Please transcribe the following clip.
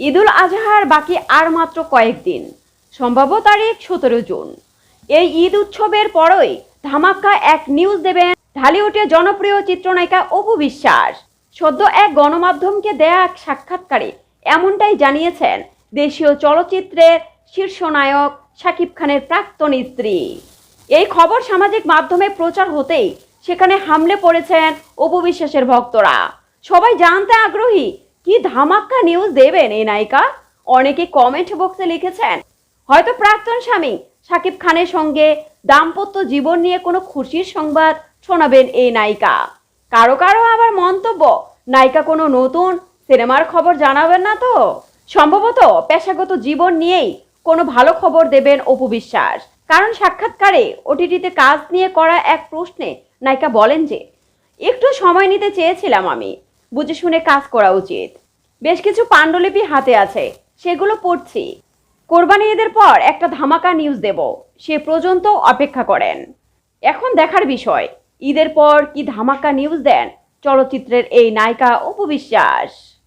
ঈদুল আজহার বাকি আর মাত্র কয়েকদিন, সম্ভাব্য তারিখ 17 জুন। এই ঈদ উৎসবের পরই ধামাকা এক নিউজ দেবেন ঢালিউডের জনপ্রিয় চিত্রনায়িকা অপু বিশ্বাস। সদ্য এক গণমাধ্যমকে দেয়া এক সাক্ষাৎকারে এমনটাই জানিয়েছেন দেশীয় চলচ্চিত্রের শীর্ষ নায়ক শাকিব খানের প্রাক্তন স্ত্রী। এই খবর সামাজিক মাধ্যমে প্রচার হতেই সেখানে হামলে পড়েছেন অপু বিশ্বাসের ভক্তরা। সবাই জানতে আগ্রহী, কি ধামাক্কা নিউজ দেবেন এই নায়িকা। অনেকে কমেন্ট বক্সে লিখেছেন, হয়তো প্রাক্তন স্বামী শাকিব খানের সঙ্গে দাম্পত্য জীবন নিয়ে কোনো খুশির সংবাদ শোনাবেন এই নায়িকা। কারো কারো আবার মন্তব্য, নায়িকা কোনো নতুন সিনেমার খবর জানাবেন না তো। সম্ভবত পেশাগত জীবন নিয়েই কোনো ভালো খবর দেবেন অপু বিশ্বাস। কারণ সাক্ষাৎকারে ওটিটিতে কাজ নিয়ে করা এক প্রশ্নে নায়িকা বলেন যে, একটু সময় নিতে চেয়েছিলাম, আমি বুঝে শুনে কাজ করা উচিত। বেশ কিছু পাণ্ডুলিপি হাতে আছে, সেগুলো পড়ছি। কোরবানি ঈদের পর একটা ধামাকা নিউজ দেব, সে পর্যন্ত অপেক্ষা করেন। এখন দেখার বিষয়, ঈদের পর কি ধামাকা নিউজ দেন চলচ্চিত্রের এই নায়িকা অপু বিশ্বাস।